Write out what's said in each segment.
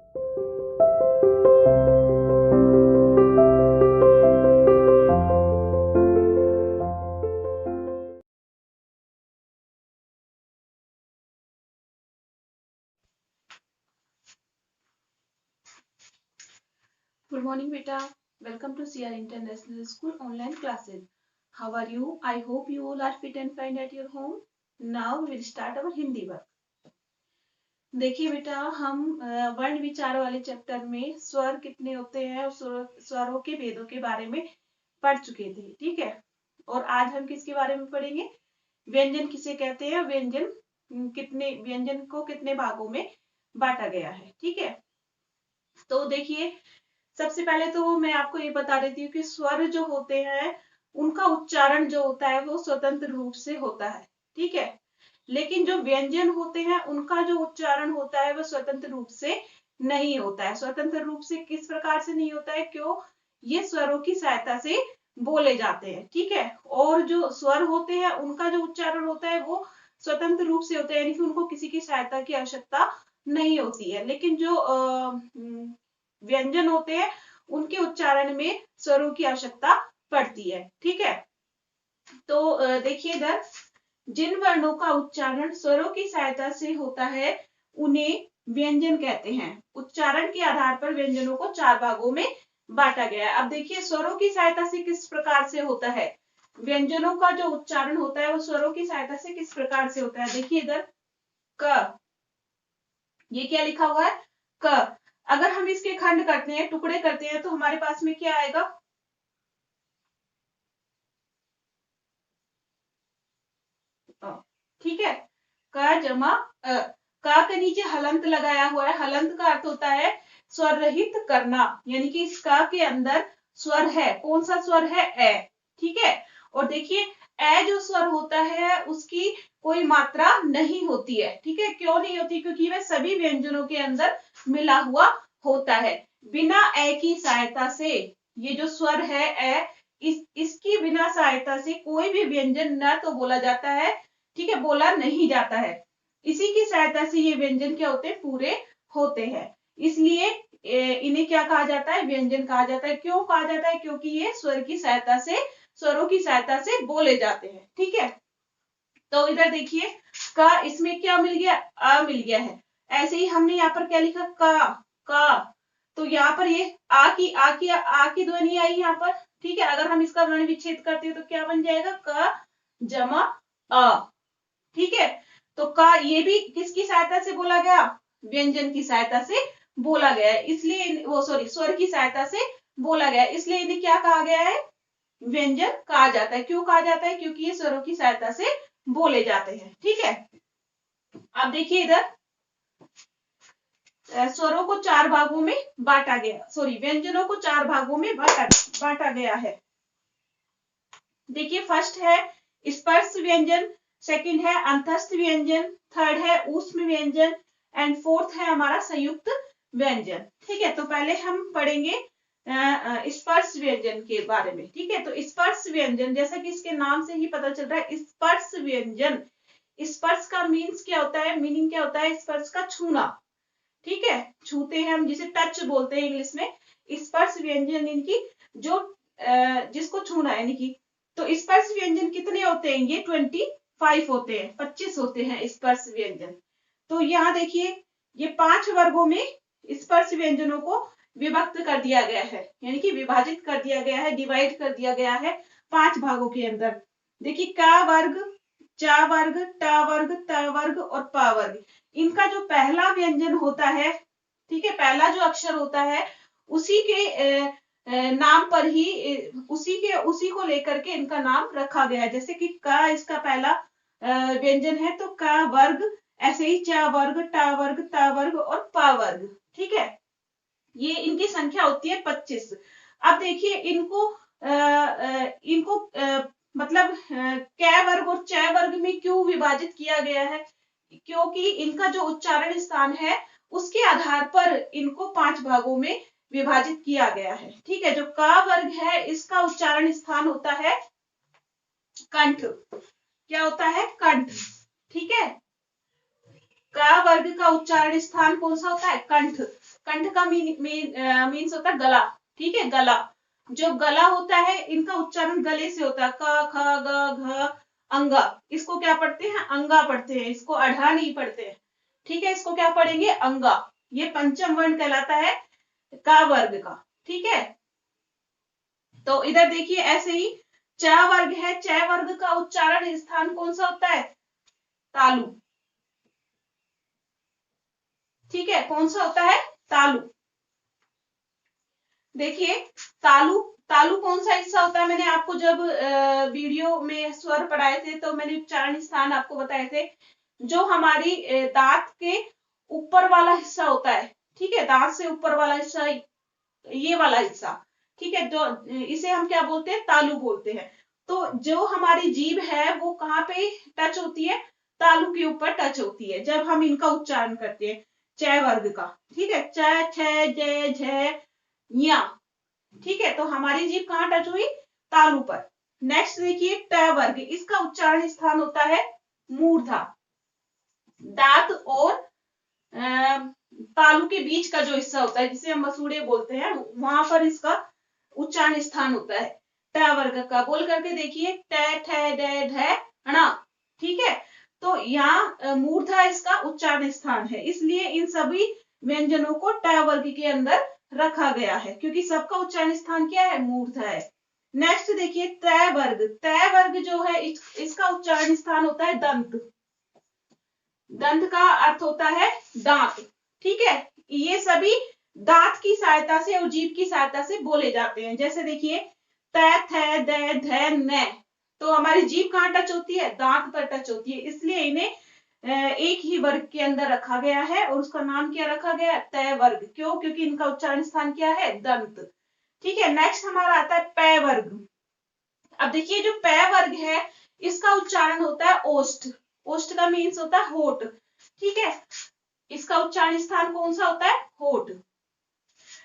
Good morning, beta. Welcome to CR International School online classes. How are you? I hope you all are fit and fine at your home. Now we will start our Hindi work. देखिए बेटा, हम वर्ण विचार वाले chapter में स्वर कितने होते हैं और स्वरों के भेदों के बारे में पढ़ चुके थे, ठीक है। और आज हम किसके बारे में पढ़ेंगे? व्यंजन किसे कहते हैं, व्यंजन को कितने भागों में बांटा गया है, ठीक है। तो देखिए, सबसे पहले तो मैं आपको ये बता देती हूँ कि स्वर जो होते हैं उनका उच्चारण जो होता है वो स्वतंत्र रूप से होता है, ठीक है। लेकिन जो व्यंजन होते हैं उनका जो उच्चारण होता है वो स्वतंत्र रूप से नहीं होता है। स्वतंत्र रूप से किस प्रकार से नहीं होता है? क्यों? ये स्वरों की सहायता से बोले जाते हैं, ठीक है। और जो स्वर होते हैं उनका जो उच्चारण होता है वो स्वतंत्र रूप से होता है, यानी कि उनको किसी की सहायता की आवश्यकता नहीं होती है। लेकिन जो व्यंजन होते हैं उनके उच्चारण में स्वरों की आवश्यकता पड़ती है, ठीक है। तो देखिए इधर, जिन वर्णों का उच्चारण स्वरों की सहायता से होता है उन्हें व्यंजन कहते हैं। उच्चारण के आधार पर व्यंजनों को 4 भागों में बांटा गया है। अब देखिए, स्वरों की सहायता से किस प्रकार से होता है, व्यंजनों का जो उच्चारण होता है वो स्वरों की सहायता से किस प्रकार से होता है। देखिए इधर, क, ये क्या लिखा हुआ है? क। अगर हम इसके खंड करते हैं, टुकड़े करते हैं, तो हमारे पास में क्या आएगा? ठीक है, क जमा अ। का के नीचे हलंत लगाया हुआ है। हलंत का अर्थ होता है स्वर रहित करना, यानी कि इस का के अंदर स्वर है। कौन सा स्वर है? ए, ठीक है। और देखिए, ए जो स्वर होता है उसकी कोई मात्रा नहीं होती है, ठीक है। क्यों नहीं होती? क्योंकि वह सभी व्यंजनों के अंदर मिला हुआ होता है। बिना ए की सहायता से ये जो स्वर है ए, इसकी बिना सहायता से कोई भी व्यंजन न तो बोला जाता है, ठीक है, बोला नहीं जाता है। इसी की सहायता से ये व्यंजन क्या होते हैं? पूरे होते हैं। इसलिए इन्हें क्या कहा जाता है? व्यंजन कहा जाता है। क्यों कहा जाता है? क्योंकि ये स्वरों की सहायता से बोले जाते हैं, ठीक है। तो इधर देखिए, का इसमें क्या मिल गया? आ मिल गया है। ऐसे ही हमने यहाँ पर क्या लिखा? का। तो यहाँ पर ये आ की ध्वनि आई यहाँ पर, ठीक है। अगर हम इसका वर्ण विच्छेद करते हैं तो क्या बन जाएगा? क जमा अ, ठीक है। तो का ये भी किसकी सहायता से बोला गया? व्यंजन की सहायता से बोला गया है। इसलिए वो स्वर की सहायता से बोला गया है, इसलिए इन्हें क्या कहा गया है? व्यंजन कहा जाता है। क्यों कहा जाता है? क्योंकि ये स्वरों की सहायता से बोले जाते हैं, ठीक है। अब देखिए इधर, स्वरों को 4 भागों में बांटा गया, व्यंजनों को 4 भागों में बांटा गया है। देखिए, फर्स्ट है स्पर्श व्यंजन, सेकंड है अंतस्थ व्यंजन, थर्ड है ऊष्म व्यंजन एंड फोर्थ है हमारा संयुक्त व्यंजन, ठीक है। तो पहले हम पढ़ेंगे स्पर्श व्यंजन के बारे में, ठीक है। तो स्पर्श व्यंजन, जैसा कि इसके नाम से ही पता चल रहा है, स्पर्श व्यंजन, स्पर्श का मीन्स क्या होता है? मीनिंग क्या होता है? स्पर्श का छूना, ठीक है। छूते हैं हम, जिसे टच बोलते हैं इंग्लिश में। स्पर्श व्यंजन इनकी जो जिसको छूना है, यानी कि, तो स्पर्श व्यंजन कितने होते हैं? ये 25 होते हैं, 25 होते हैं स्पर्श व्यंजन। तो यहाँ देखिए, ये 5 वर्गों में स्पर्श व्यंजनों को विभक्त कर दिया गया है, यानी कि विभाजित कर दिया गया है, डिवाइड कर दिया गया है 5 भागों के अंदर। देखिए, का वर्ग, चा वर्ग, टा वर्ग, त वर्ग और पा वर्ग। इनका जो पहला व्यंजन होता है, ठीक है, पहला जो अक्षर होता है, उसी के नाम पर ही उसी को लेकर के इनका नाम रखा गया है। जैसे कि का इसका पहला व्यंजन है, तो का वर्ग, ऐसे ही चा वर्ग, टा वर्ग, ता वर्ग और पा वर्ग, ठीक है। ये इनकी संख्या होती है 25। अब देखिए, इनको मतलब कै वर्ग और चै वर्ग में क्यों विभाजित किया गया है? क्योंकि इनका जो उच्चारण स्थान है उसके आधार पर इनको 5 भागों में विभाजित किया गया है, ठीक है। जो का वर्ग है इसका उच्चारण स्थान होता है कंठ। क्या होता है? कंठ, ठीक है। का वर्ग का उच्चारण स्थान कौन सा होता है? कंठ। कंठ का मीन्स होता है गला, ठीक है, गला। जो गला होता है इनका उच्चारण गले से होता है। क ख ग घ अंगा, इसको क्या पढ़ते हैं? अंगा पढ़ते हैं, इसको अढ़ा नहीं पढ़ते हैं, ठीक है, इसको क्या पढ़ेंगे? अंगा। ये पंचम वर्ण कहलाता है का वर्ग का, ठीक है। तो इधर देखिए ऐसे ही च वर्ग है, च वर्ग का उच्चारण स्थान कौन सा होता है? तालु, ठीक है, कौन सा होता है? तालु। देखिए तालु, तालु कौन सा हिस्सा होता है? मैंने आपको जब वीडियो में स्वर पढ़ाए थे तो मैंने उच्चारण स्थान आपको बताए थे। जो हमारी दांत के ऊपर वाला हिस्सा होता है, ठीक है, दांत से ऊपर वाला हिस्सा, ये वाला हिस्सा, ठीक है, जो इसे हम क्या बोलते हैं? तालु बोलते हैं। तो जो हमारी जीभ है वो कहाँ पे टच होती है? तालु के ऊपर टच होती है जब हम इनका उच्चारण करते हैं, च वर्ग का, ठीक है, च छ ज झ ञ, ठीक है। तो हमारी जीभ कहाँ टच हुई? तालु पर। नेक्स्ट देखिए ट वर्ग, इसका उच्चारण स्थान होता है मूर्धा। दांत और तालु के बीच का जो हिस्सा होता है जिसे हम मसूड़े बोलते हैं, वहां पर इसका उच्चारण स्थान होता है ट वर्ग का। बोल करके देखिए ट ठ ड ढ ण, ठीक है। तो यहाँ मूर्धा इसका उच्चारण स्थान है, इसलिए इन सभी व्यंजनों को ट वर्ग के अंदर रखा गया है, क्योंकि सबका उच्चारण स्थान क्या है? मूर्धा है। नेक्स्ट देखिए तय वर्ग, तय वर्ग जो है इसका उच्चारण स्थान होता है दंत। दंत का अर्थ होता है दांत, ठीक है। ये सभी दांत की सहायता से और जीभ की सहायता से बोले जाते हैं। जैसे देखिए त थ द ध न, तो हमारी जीभ कहाँ टच होती है? दांत पर टच होती है, इसलिए इन्हें एक ही वर्ग के अंदर रखा गया है और उसका नाम क्या रखा गया है? तय वर्ग। क्यों? क्योंकि इनका उच्चारण स्थान क्या है? दंत, ठीक है। नेक्स्ट हमारा आता है पै वर्ग। अब देखिए जो पै वर्ग है इसका उच्चारण होता है ओष्ठ। ओष्ठ का मीन्स होता है होठ, ठीक है। इसका उच्चारण स्थान कौन सा होता है? होठ।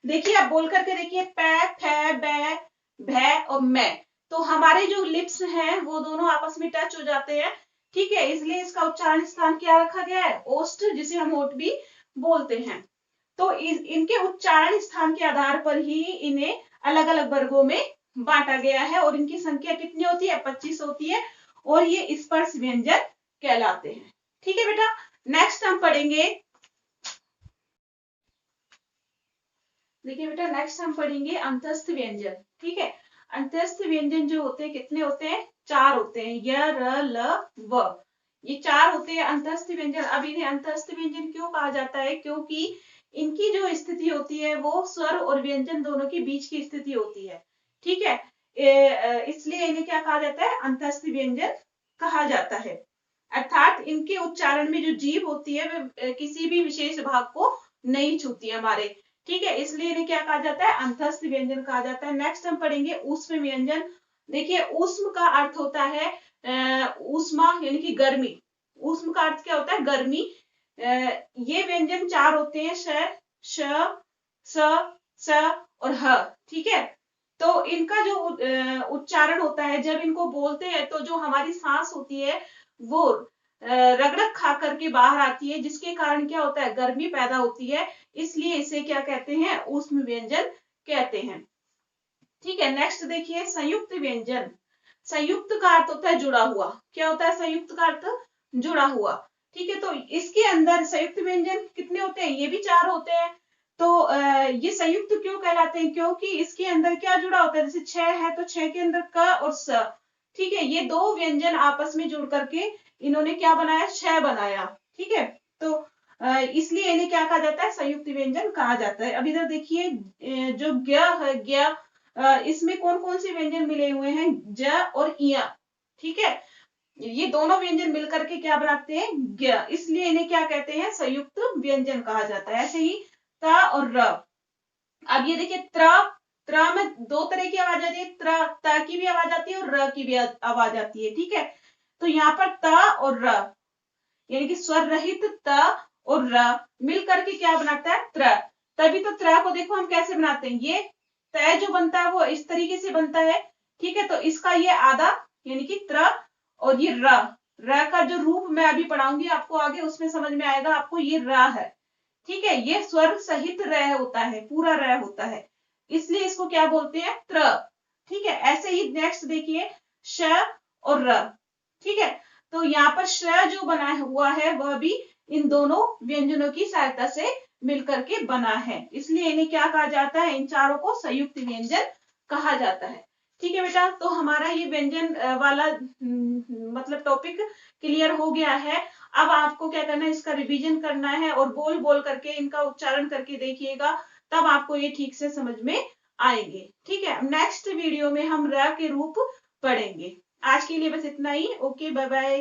देखिए आप बोल करके देखिए पै फ बै भै और मैं, तो हमारे जो लिप्स हैं वो दोनों आपस में टच हो जाते हैं, ठीक है, इसलिए इसका उच्चारण स्थान क्या रखा गया है? ओष्ठ, जिसे हम होठ भी बोलते हैं। तो इनके उच्चारण स्थान के आधार पर ही इन्हें अलग अलग वर्गों में बांटा गया है और इनकी संख्या कितनी होती है? 25 होती है और ये स्पर्श व्यंजन कहलाते हैं, ठीक है बेटा। नेक्स्ट हम पढ़ेंगे, देखिए बेटा नेक्स्ट हम पढ़ेंगे अंतस्थ व्यंजन, ठीक है। अंतस्थ व्यंजन जो होते हैं कितने होते हैं? 4 होते हैं, य र ल व, ये 4 होते हैं अंतस्थ व्यंजन। अब इन्हें अंतस्थ व्यंजन क्यों कहा जाता है? क्योंकि इनकी जो स्थिति होती है वो स्वर और व्यंजन दोनों के बीच की स्थिति होती है, ठीक है। इसलिए इन्हें क्या कहा जाता है? अंतस्थ व्यंजन कहा जाता है। अर्थात इनके उच्चारण में जो जीभ होती है वह किसी भी विशेष भाग को नहीं छूती हमारे, ठीक है, इसलिए इन्हें क्या कहा जाता है? अंतस्थ व्यंजन कहा जाता है। नेक्स्ट हम पढ़ेंगे ऊष्म व्यंजन। देखिए ऊष्म का अर्थ होता है ऊष्मा यानी कि गर्मी। ऊष्म का अर्थ क्या होता है? गर्मी। ये व्यंजन 4 होते हैं, श, श, स और ह, ठीक है। तो इनका जो उच्चारण होता है जब इनको बोलते हैं तो जो हमारी सांस होती है वो रगड़क खा करके बाहर आती है, जिसके कारण क्या होता है? गर्मी पैदा होती है, इसलिए इसे क्या कहते हैं? ऊष्म व्यंजन कहते हैं, ठीक है। नेक्स्ट देखिए संयुक्त व्यंजन। संयुक्त का अर्थ होता है जुड़ा हुआ। क्या होता है संयुक्त का अर्थ? जुड़ा हुआ, ठीक है। तो इसके अंदर संयुक्त व्यंजन कितने होते हैं? ये भी 4 होते हैं। तो ये संयुक्त क्यों कहलाते हैं? क्योंकि इसके अंदर क्या जुड़ा होता है? जैसे 6 है तो 6 के अंदर क और स, ठीक है, ये 2 व्यंजन आपस में जुड़ करके इन्होंने क्या बनाया? 6 बनाया, ठीक है। तो इसलिए इन्हें क्या कहा जाता है? संयुक्त व्यंजन कहा जाता है। अब इधर देखिए जो ज्ञ है, ज्ञ, इसमें कौन कौन से व्यंजन मिले हुए हैं? ज और इया, ठीक है। ये दोनों व्यंजन मिलकर के क्या बनाते हैं? ज्ञ, इसलिए इन्हें क्या कहते हैं? संयुक्त व्यंजन कहा जाता है। ऐसे ही त और र। अब ये देखिए त्र में 2 तरह की आवाज आती है, त की भी आवाज आती है और र की भी आवाज आती है, ठीक है। तो यहाँ पर त और र यानी कि स्वर रहित त और र मिल करके क्या बनाता है? त्र। तभी तो त्र को देखो हम कैसे बनाते हैं, ये तय जो बनता है वो इस तरीके से बनता है, ठीक है। तो इसका ये आधा यानी कि त्र और ये र, र का जो रूप मैं अभी पढ़ाऊंगी आपको आगे, उसमें समझ में आएगा आपको ये र है। ठीक है, ये स्वर सहित र होता है, पूरा र होता है, इसलिए इसको क्या बोलते हैं, त्र। ठीक है, ऐसे ही नेक्स्ट देखिए श और र। ठीक है, तो यहाँ पर श जो बना हुआ है वह भी इन दोनों व्यंजनों की सहायता से मिलकर के बना है, इसलिए इन्हें क्या कहा जाता है, इन चारों को संयुक्त व्यंजन कहा जाता है। ठीक है बेटा, तो हमारा ये व्यंजन वाला मतलब टॉपिक क्लियर हो गया है। अब आपको क्या करना है, इसका रिवीजन करना है और बोल बोल करके इनका उच्चारण करके देखिएगा, तब आपको ये ठीक से समझ में आएंगे। ठीक है, नेक्स्ट वीडियो में हम र के रूप पढ़ेंगे। आज के लिए बस इतना ही। Okay, bye bye.